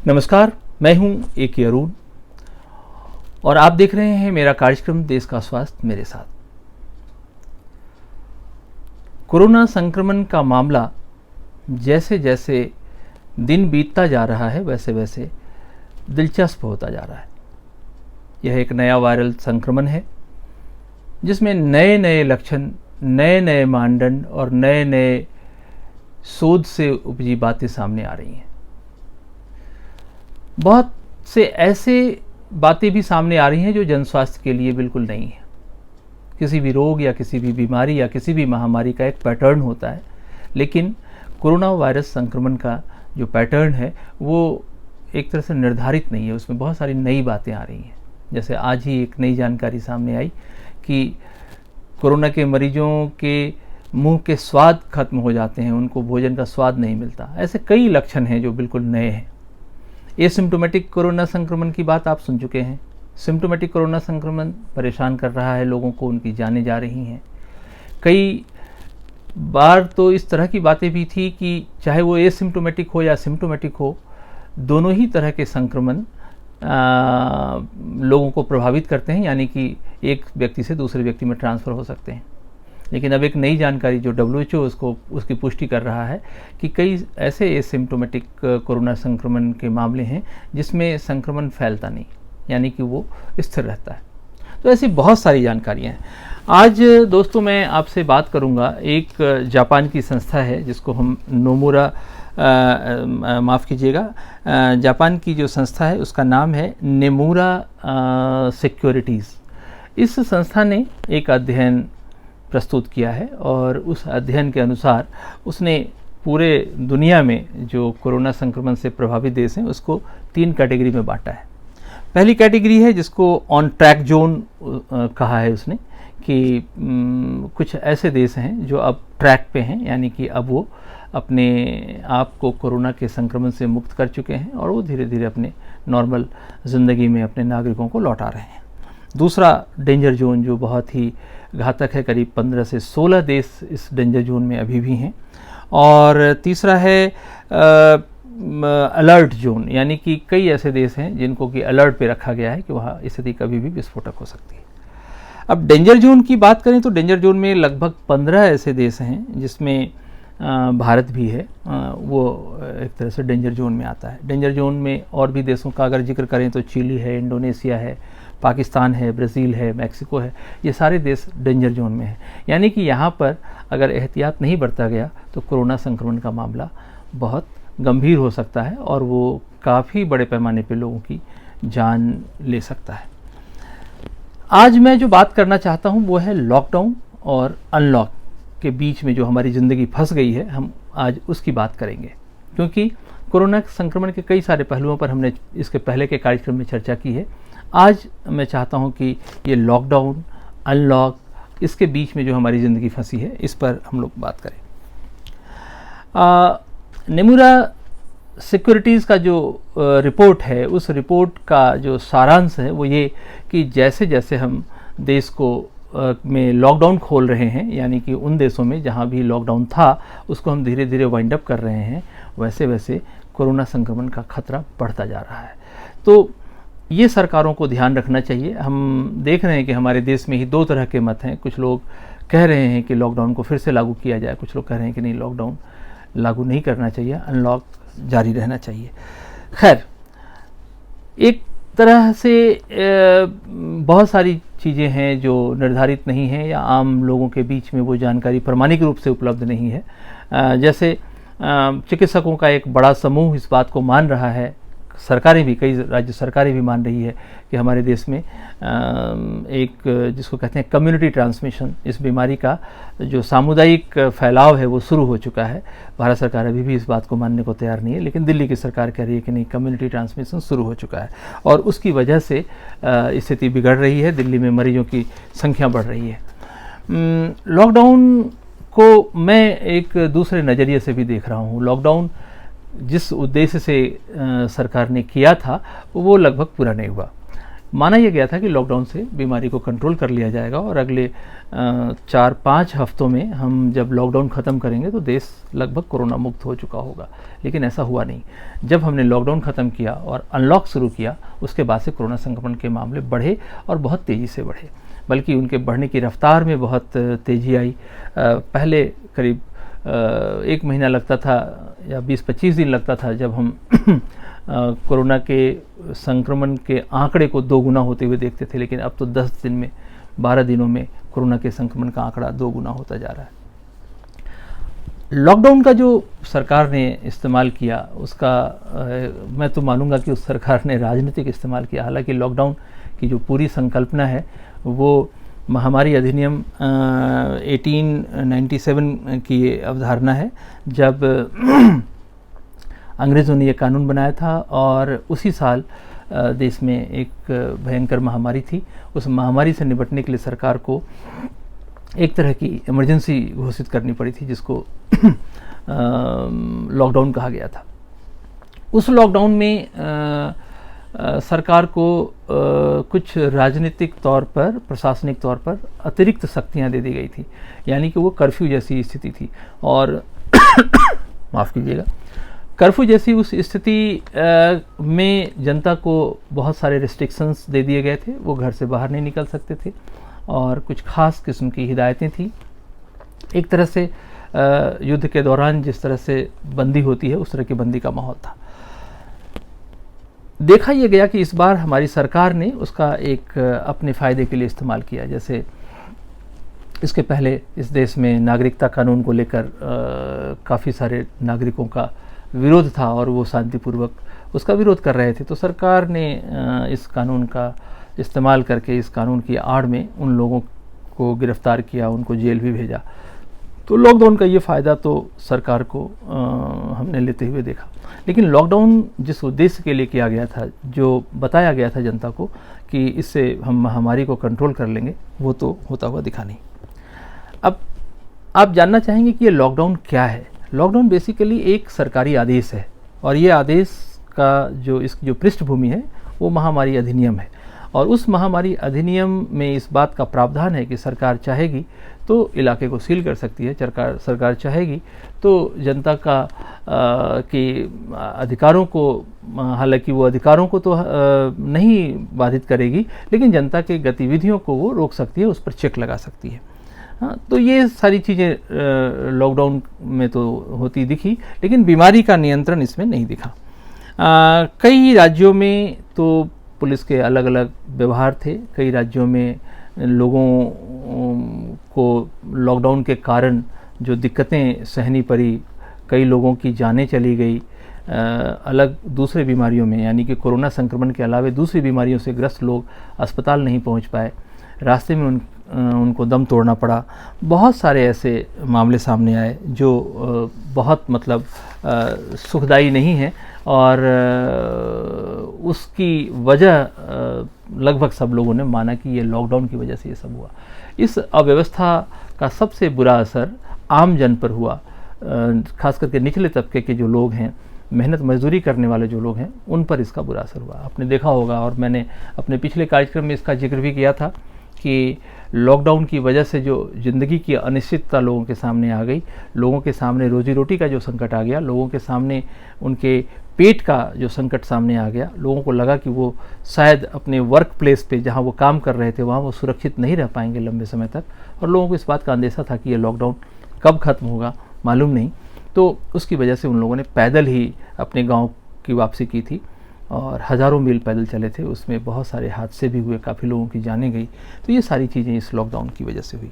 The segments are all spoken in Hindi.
नमस्कार, मैं हूं A.K. अरुण और आप देख रहे हैं मेरा कार्यक्रम देश का स्वास्थ्य मेरे साथ। कोरोना संक्रमण का मामला जैसे जैसे दिन बीतता जा रहा है वैसे वैसे दिलचस्प होता जा रहा है। यह एक नया वायरल संक्रमण है जिसमें नए नए लक्षण, नए नए मानदंड और नए नए शोध से उपजी बातें सामने आ रही हैं। बहुत से ऐसे बातें भी सामने आ रही हैं जो जन स्वास्थ्य के लिए बिल्कुल नहीं है। किसी भी रोग या किसी भी बीमारी या किसी भी महामारी का एक पैटर्न होता है, लेकिन कोरोना वायरस संक्रमण का जो पैटर्न है वो एक तरह से निर्धारित नहीं है। उसमें बहुत सारी नई बातें आ रही हैं। जैसे आज ही एक नई जानकारी सामने आई कि कोरोना के मरीजों के मुंह के स्वाद खत्म हो जाते हैं, उनको भोजन का स्वाद नहीं मिलता। ऐसे कई लक्षण हैं जो बिल्कुल नए हैं। एसिम्प्टोमेटिक कोरोना संक्रमण की बात आप सुन चुके हैं। सिम्प्टोमेटिक कोरोना संक्रमण परेशान कर रहा है लोगों को, उनकी जानें जा रही हैं। कई बार तो इस तरह की बातें भी थी कि चाहे वो एसिम्प्टोमेटिक हो या सिम्प्टोमेटिक हो, दोनों ही तरह के संक्रमण लोगों को प्रभावित करते हैं, यानी कि एक व्यक्ति से दूसरे व्यक्ति में ट्रांसफ़र हो सकते हैं। लेकिन अब एक नई जानकारी जो WHO उसकी पुष्टि कर रहा है कि कई ऐसे एसिम्प्टोमेटिक कोरोना संक्रमण के मामले हैं जिसमें संक्रमण फैलता नहीं, यानी कि वो स्थिर रहता है। तो ऐसी बहुत सारी जानकारियाँ हैं। आज दोस्तों मैं आपसे बात करूँगा, एक जापान की संस्था है जिसको हम नोमुरा माफ़ कीजिएगा, जापान की जो संस्था है उसका नाम है नेमुरा सिक्योरिटीज़। इस संस्था ने एक अध्ययन प्रस्तुत किया है और उस अध्ययन के अनुसार उसने पूरे दुनिया में जो कोरोना संक्रमण से प्रभावित देश हैं उसको 3 कैटेगरी में बांटा है। पहली कैटेगरी है जिसको ऑन ट्रैक जोन कहा है उसने, कि कुछ ऐसे देश हैं जो अब ट्रैक पे हैं, यानी कि अब वो अपने आप को कोरोना के संक्रमण से मुक्त कर चुके हैं और वो धीरे धीरे अपने नॉर्मल ज़िंदगी में अपने नागरिकों को लौटा रहे हैं। दूसरा डेंजर जोन जो बहुत ही घातक है, करीब 15 से 16 देश इस डेंजर जोन में अभी भी हैं। और तीसरा है अलर्ट जोन, यानी कि कई ऐसे देश हैं जिनको कि अलर्ट पे रखा गया है कि वहाँ स्थिति कभी भी विस्फोटक हो सकती है। अब डेंजर जोन की बात करें तो डेंजर जोन में लगभग 15 ऐसे देश हैं जिसमें भारत भी है, वो एक तरह से डेंजर जोन में आता है। डेंजर जोन में और भी देशों का अगर जिक्र करें तो चिली है, इंडोनेशिया है, पाकिस्तान है, ब्राज़ील है, मैक्सिको है, ये सारे देश डेंजर जोन में हैं। यानी कि यहाँ पर अगर एहतियात नहीं बरता गया तो कोरोना संक्रमण का मामला बहुत गंभीर हो सकता है और वो काफ़ी बड़े पैमाने पे लोगों की जान ले सकता है। आज मैं जो बात करना चाहता हूँ वो है लॉकडाउन और अनलॉक के बीच में जो हमारी ज़िंदगी फंस गई है, हम आज उसकी बात करेंगे। क्योंकि कोरोना संक्रमण के कई सारे पहलुओं पर हमने इसके पहले के कार्यक्रम में चर्चा की है। आज मैं चाहता हूं कि ये लॉकडाउन, अनलॉक, इसके बीच में जो हमारी ज़िंदगी फंसी है इस पर हम लोग बात करें। नेमुरा सिक्योरिटीज़ का जो रिपोर्ट है, उस रिपोर्ट का जो सारांश है वो ये कि जैसे जैसे हम देश को में लॉकडाउन खोल रहे हैं, यानी कि उन देशों में जहां भी लॉकडाउन था उसको हम धीरे धीरे वाइंड अप कर रहे हैं, वैसे वैसे कोरोना संक्रमण का खतरा बढ़ता जा रहा है। तो ये सरकारों को ध्यान रखना चाहिए। हम देख रहे हैं कि हमारे देश में ही 2 तरह के मत हैं। कुछ लोग कह रहे हैं कि लॉकडाउन को फिर से लागू किया जाए, कुछ लोग कह रहे हैं कि नहीं, लॉकडाउन लागू नहीं करना चाहिए, अनलॉक जारी रहना चाहिए। खैर, एक तरह से बहुत सारी चीज़ें हैं जो निर्धारित नहीं हैं या आम लोगों के बीच में वो जानकारी प्रामाणिक रूप से उपलब्ध नहीं है। जैसे चिकित्सकों का एक बड़ा समूह इस बात को मान रहा है, सरकारें भी, कई राज्य सरकारें भी मान रही है कि हमारे देश में एक जिसको कहते हैं कम्युनिटी ट्रांसमिशन, इस बीमारी का जो सामुदायिक फैलाव है वो शुरू हो चुका है। भारत सरकार अभी भी इस बात को मानने को तैयार नहीं है, लेकिन दिल्ली की सरकार कह रही है कि नहीं, कम्युनिटी ट्रांसमिशन शुरू हो चुका है और उसकी वजह से स्थिति बिगड़ रही है, दिल्ली में मरीजों की संख्या बढ़ रही है। लॉकडाउन को मैं एक दूसरे नज़रिए से भी देख रहा हूँ। लॉकडाउन जिस उद्देश्य से सरकार ने किया था वो लगभग पूरा नहीं हुआ। माना यह गया था कि लॉकडाउन से बीमारी को कंट्रोल कर लिया जाएगा और अगले 4-5 हफ्तों में हम जब लॉकडाउन ख़त्म करेंगे तो देश लगभग कोरोना मुक्त हो चुका होगा। लेकिन ऐसा हुआ नहीं। जब हमने लॉकडाउन ख़त्म किया और अनलॉक शुरू किया, उसके बाद से कोरोना संक्रमण के मामले बढ़े और बहुत तेज़ी से बढ़े, बल्कि उनके बढ़ने की रफ्तार में बहुत तेज़ी आई। पहले करीब 1 महीना लगता था या 20-25 दिन लगता था जब हम कोरोना के संक्रमण के आंकड़े को 2 गुना होते हुए देखते थे, लेकिन अब तो 10 दिन में 12 दिनों में कोरोना के संक्रमण का आंकड़ा 2 गुना होता जा रहा है। लॉकडाउन का जो सरकार ने इस्तेमाल किया उसका मैं तो मानूंगा कि उस सरकार ने राजनीतिक इस्तेमाल किया। हालांकि लॉकडाउन की जो पूरी संकल्पना है वो महामारी अधिनियम 1897 की अवधारणा है, जब अंग्रेज़ों ने यह कानून बनाया था और उसी साल देश में एक भयंकर महामारी थी। उस महामारी से निपटने के लिए सरकार को एक तरह की इमरजेंसी घोषित करनी पड़ी थी, जिसको लॉकडाउन कहा गया था। उस लॉकडाउन में सरकार को कुछ राजनीतिक तौर पर, प्रशासनिक तौर पर अतिरिक्त शक्तियां दे दी गई थी, यानी कि वो कर्फ्यू जैसी स्थिति थी। और माफ़ कीजिएगा, कर्फ्यू जैसी उस स्थिति में जनता को बहुत सारे रिस्ट्रिक्शंस दे दिए गए थे। वो घर से बाहर नहीं निकल सकते थे और कुछ ख़ास किस्म की हिदायतें थी। एक तरह से युद्ध के दौरान जिस तरह से बंदी होती है उस तरह की बंदी का माहौल था। देखा यह गया कि इस बार हमारी सरकार ने उसका एक अपने फ़ायदे के लिए इस्तेमाल किया। जैसे इसके पहले इस देश में नागरिकता कानून को लेकर काफ़ी सारे नागरिकों का विरोध था और वो शांतिपूर्वक उसका विरोध कर रहे थे, तो सरकार ने इस कानून का इस्तेमाल करके इस कानून की आड़ में उन लोगों को गिरफ्तार किया, उनको जेल भी भेजा। तो लॉकडाउन का ये फ़ायदा तो सरकार को हमने लेते हुए देखा। लेकिन लॉकडाउन जिस उद्देश्य के लिए किया गया था, जो बताया गया था जनता को कि इससे हम महामारी को कंट्रोल कर लेंगे, वो तो होता हुआ दिखा नहीं। अब आप जानना चाहेंगे कि ये लॉकडाउन क्या है। लॉकडाउन बेसिकली एक सरकारी आदेश है और ये आदेश का इसकी जो पृष्ठभूमि है वो महामारी अधिनियम है। और उस महामारी अधिनियम में इस बात का प्रावधान है कि सरकार चाहेगी तो इलाके को सील कर सकती है, सरकार चाहेगी तो जनता का के अधिकारों को, हालांकि वो अधिकारों को तो नहीं बाधित करेगी, लेकिन जनता के गतिविधियों को वो रोक सकती है, उस पर चेक लगा सकती है। हाँ, तो ये सारी चीज़ें लॉकडाउन में तो होती दिखी, लेकिन बीमारी का नियंत्रण इसमें नहीं दिखा। कई राज्यों में तो पुलिस के अलग अलग व्यवहार थे। कई राज्यों में लोगों को लॉकडाउन के कारण जो दिक्कतें सहनी पड़ी, कई लोगों की जानें चली गई। अलग दूसरे बीमारियों में, यानी कि कोरोना संक्रमण के अलावा दूसरी बीमारियों से ग्रस्त लोग अस्पताल नहीं पहुंच पाए, रास्ते में उनको दम तोड़ना पड़ा। बहुत सारे ऐसे मामले सामने आए जो बहुत मतलब सुखदायी नहीं है और उसकी वजह लगभग सब लोगों ने माना कि ये लॉकडाउन की वजह से ये सब हुआ। इस अव्यवस्था का सबसे बुरा असर आम जन पर हुआ, खास करके निचले तबके के जो लोग हैं, मेहनत मजदूरी करने वाले जो लोग हैं, उन पर इसका बुरा असर हुआ। आपने देखा होगा और मैंने अपने पिछले कार्यक्रम में इसका जिक्र भी किया था कि लॉकडाउन की वजह से जो ज़िंदगी की अनिश्चितता लोगों के सामने आ गई, लोगों के सामने रोजी रोटी का जो संकट आ गया, लोगों के सामने उनके पेट का जो संकट सामने आ गया, लोगों को लगा कि वो शायद अपने वर्क प्लेस पे जहाँ वो काम कर रहे थे वहाँ वो सुरक्षित नहीं रह पाएंगे लंबे समय तक, और लोगों को इस बात का अंदेशा था कि ये लॉकडाउन कब ख़त्म होगा मालूम नहीं। तो उसकी वजह से उन लोगों ने पैदल ही अपने गाँव की वापसी की थी और हज़ारों मील पैदल चले थे। उसमें बहुत सारे हादसे भी हुए, काफ़ी लोगों की जानें गई। तो ये सारी चीज़ें इस लॉकडाउन की वजह से हुई।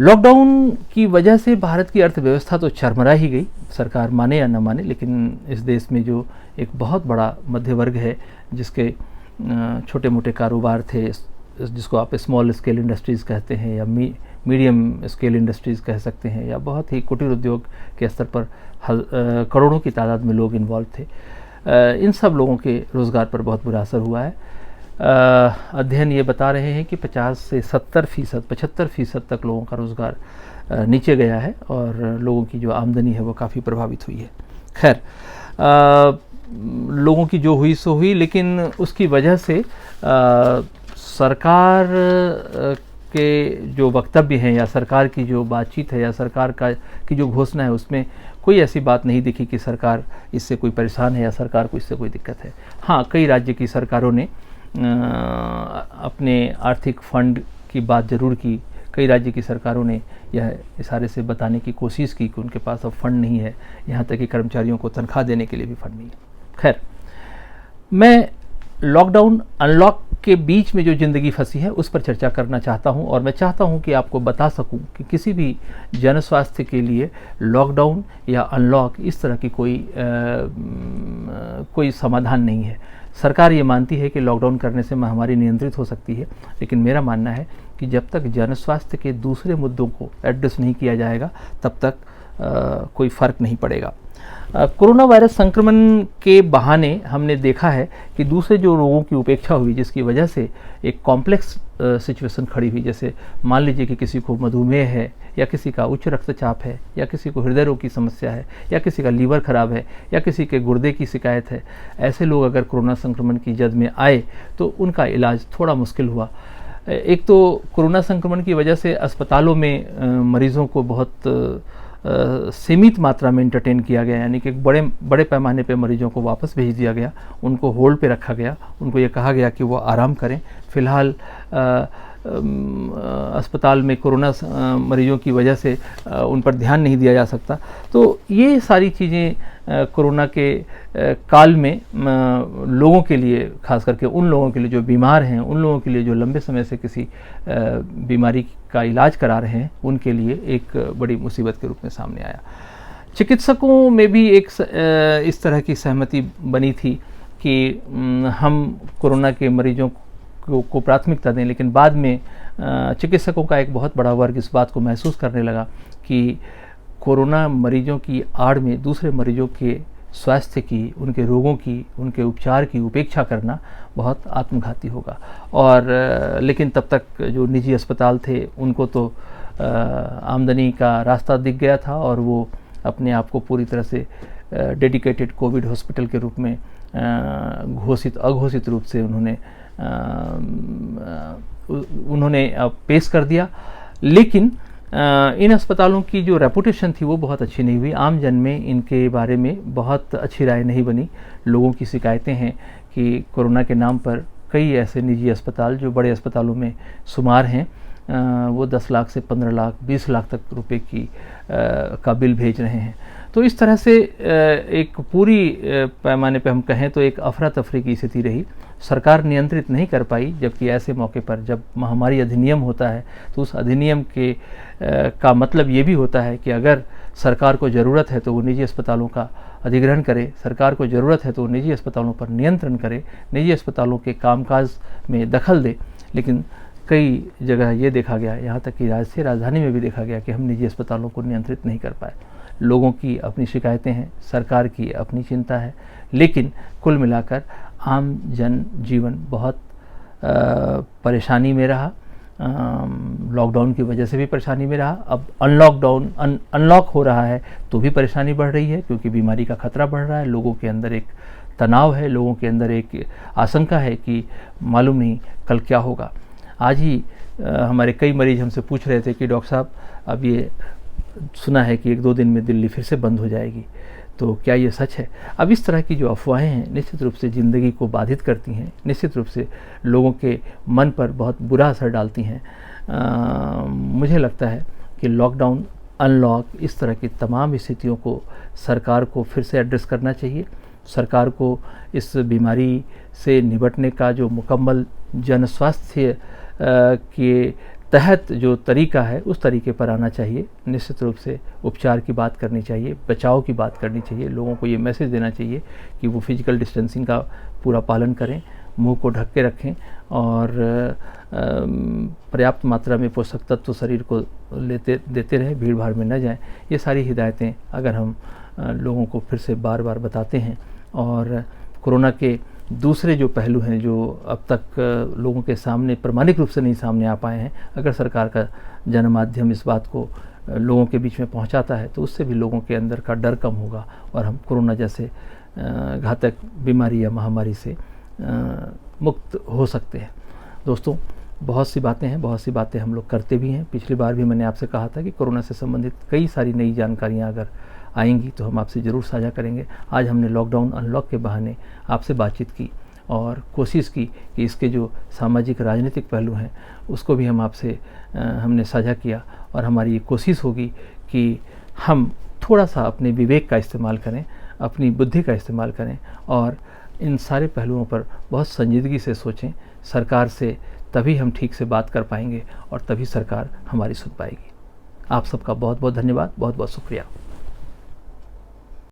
लॉकडाउन की वजह से भारत की अर्थव्यवस्था तो चरमरा ही गई, सरकार माने या न माने, लेकिन इस देश में जो एक बहुत बड़ा मध्य वर्ग है, जिसके छोटे मोटे कारोबार थे, जिसको आप स्मॉल स्केल इंडस्ट्रीज़ कहते हैं या मीडियम स्केल इंडस्ट्रीज़ कह सकते हैं, या बहुत ही कुटीर उद्योग के स्तर पर करोड़ों की तादाद में लोग इन्वॉल्व थे, इन सब लोगों के रोज़गार पर बहुत बुरा असर हुआ है। अध्ययन ये बता रहे हैं कि 50 से 70%, 75% तक लोगों का रोज़गार नीचे गया है और लोगों की जो आमदनी है वो काफ़ी प्रभावित हुई है। खैर, लोगों की जो हुई सो हुई, लेकिन उसकी वजह से सरकार के जो वक्तव्य हैं या सरकार की जो बातचीत है या सरकार की जो घोषणा है, उसमें कोई ऐसी बात नहीं दिखी कि सरकार इससे कोई परेशान है या सरकार को इससे कोई दिक्कत है। हाँ, कई राज्य की सरकारों ने अपने आर्थिक फंड की बात ज़रूर की। कई राज्य की सरकारों ने यह इशारे से बताने की कोशिश की कि उनके पास अब फंड नहीं है, यहाँ तक कि कर्मचारियों को तनख्वाह देने के लिए भी फंड नहीं है। खैर, मैं लॉकडाउन अनलॉक के बीच में जो ज़िंदगी फंसी है उस पर चर्चा करना चाहता हूं, और मैं चाहता हूं कि आपको बता सकूं कि किसी भी जन स्वास्थ्य के लिए लॉकडाउन या अनलॉक इस तरह की कोई समाधान नहीं है। सरकार ये मानती है कि लॉकडाउन करने से महामारी नियंत्रित हो सकती है, लेकिन मेरा मानना है कि जब तक जन स्वास्थ्य के दूसरे मुद्दों को एड्रेस नहीं किया जाएगा तब तक कोई फ़र्क नहीं पड़ेगा। कोरोना वायरस संक्रमण के बहाने हमने देखा है कि दूसरे जो रोगों की उपेक्षा हुई, जिसकी वजह से एक कॉम्प्लेक्स सिचुएशन खड़ी हुई। जैसे मान लीजिए कि किसी को मधुमेह है, या किसी का उच्च रक्तचाप है, या किसी को हृदय रोग की समस्या है, या किसी का लीवर खराब है, या किसी के गुर्दे की शिकायत है। ऐसे लोग अगर कोरोना संक्रमण की जद में आए तो उनका इलाज थोड़ा मुश्किल हुआ। एक तो कोरोना संक्रमण की वजह से अस्पतालों में मरीजों को बहुत सीमित मात्रा में एंटरटेन किया गया, यानी कि बड़े पैमाने पे मरीजों को वापस भेज दिया गया, उनको होल्ड पे रखा गया, उनको ये कहा गया कि वो आराम करें। फ़िलहाल अस्पताल में कोरोना मरीजों की वजह से उन पर ध्यान नहीं दिया जा सकता। तो ये सारी चीज़ें कोरोना के काल में लोगों के लिए, खास करके उन लोगों के लिए जो बीमार हैं, उन लोगों के लिए जो लंबे समय से किसी बीमारी का इलाज करा रहे हैं, उनके लिए एक बड़ी मुसीबत के रूप में सामने आया। चिकित्सकों में भी एक इस तरह की सहमति बनी थी कि हम कोरोना के मरीजों को प्राथमिकता दें, लेकिन बाद में चिकित्सकों का एक बहुत बड़ा वर्ग इस बात को महसूस करने लगा कि कोरोना मरीजों की आड़ में दूसरे मरीजों के स्वास्थ्य की, उनके रोगों की, उनके उपचार की उपेक्षा करना बहुत आत्मघाती होगा। और लेकिन तब तक जो निजी अस्पताल थे उनको तो आमदनी का रास्ता दिख गया था, और वो अपने आप को पूरी तरह से डेडिकेटेड कोविड हॉस्पिटल के रूप में अघोषित रूप से उन्होंने पेश कर दिया। लेकिन इन अस्पतालों की जो रेपुटेशन थी वो बहुत अच्छी नहीं हुई। आम जन में इनके बारे में बहुत अच्छी राय नहीं बनी। लोगों की शिकायतें हैं कि कोरोना के नाम पर कई ऐसे निजी अस्पताल जो बड़े अस्पतालों में शुमार हैं, वो 10 लाख से 15 लाख 20 लाख तक रुपए का बिल भेज रहे हैं। तो इस तरह से एक पूरी पैमाने पे हम कहें तो एक अफरा तफरी की स्थिति रही। सरकार नियंत्रित नहीं कर पाई, जबकि ऐसे मौके पर जब महामारी अधिनियम होता है तो उस अधिनियम का मतलब ये भी होता है कि अगर सरकार को ज़रूरत है तो वो निजी अस्पतालों का अधिग्रहण करे, सरकार को ज़रूरत है तो वो निजी अस्पतालों पर नियंत्रण करे, निजी अस्पतालों के कामकाज में दखल दे। लेकिन कई जगह ये देखा गया, यहाँ तक कि राष्ट्रीय राजधानी में भी देखा गया कि हम निजी अस्पतालों को नियंत्रित नहीं कर पाए। लोगों की अपनी शिकायतें हैं, सरकार की अपनी चिंता है, लेकिन कुल मिलाकर आम जन जीवन बहुत परेशानी में रहा। लॉकडाउन की वजह से भी परेशानी में रहा। अब अनलॉक हो रहा है तो भी परेशानी बढ़ रही है, क्योंकि बीमारी का खतरा बढ़ रहा है। लोगों के अंदर एक तनाव है, लोगों के अंदर एक आशंका है कि मालूम नहीं कल क्या होगा। आज ही हमारे कई मरीज हमसे पूछ रहे थे कि डॉक्टर साहब, अब ये सुना है कि 1-2 दिन में दिल्ली फिर से बंद हो जाएगी, तो क्या ये सच है? अब इस तरह की जो अफवाहें हैं निश्चित रूप से ज़िंदगी को बाधित करती हैं, निश्चित रूप से लोगों के मन पर बहुत बुरा असर डालती हैं। मुझे लगता है कि लॉकडाउन, अनलॉक, इस तरह की तमाम स्थितियों को सरकार को फिर से एड्रेस करना चाहिए। सरकार को इस बीमारी से निपटने का जो मुकम्मल जन स्वास्थ्य के तहत जो तरीका है उस तरीके पर आना चाहिए। निश्चित रूप से उपचार की बात करनी चाहिए, बचाव की बात करनी चाहिए। लोगों को ये मैसेज देना चाहिए कि वो फिजिकल डिस्टेंसिंग का पूरा पालन करें, मुंह को ढक के रखें, और पर्याप्त मात्रा में पोषक तत्व शरीर को देते रहें, भीड़ भाड़ में न जाएं। ये सारी हिदायतें अगर हम लोगों को फिर से बार बार बताते हैं, और कोरोना के दूसरे जो पहलू हैं जो अब तक लोगों के सामने प्रामाणिक रूप से नहीं सामने आ पाए हैं, अगर सरकार का जनमाध्यम इस बात को लोगों के बीच में पहुंचाता है, तो उससे भी लोगों के अंदर का डर कम होगा और हम कोरोना जैसे घातक बीमारी या महामारी से मुक्त हो सकते हैं। दोस्तों, बहुत सी बातें हैं, बहुत सी बातें हम लोग करते भी हैं। पिछली बार भी मैंने आपसे कहा था कि कोरोना से संबंधित कई सारी नई जानकारियाँ अगर आएंगी तो हम आपसे ज़रूर साझा करेंगे। आज हमने लॉकडाउन अनलॉक के बहाने आपसे बातचीत की और कोशिश की कि इसके जो सामाजिक राजनीतिक पहलू हैं उसको भी हम आपसे हमने साझा किया, और हमारी ये कोशिश होगी कि हम थोड़ा सा अपने विवेक का इस्तेमाल करें, अपनी बुद्धि का इस्तेमाल करें और इन सारे पहलुओं पर बहुत संजीदगी से सोचें। सरकार से तभी हम ठीक से बात कर पाएंगे और तभी सरकार हमारी सुन पाएगी। आप सबका बहुत बहुत धन्यवाद, बहुत बहुत शुक्रिया।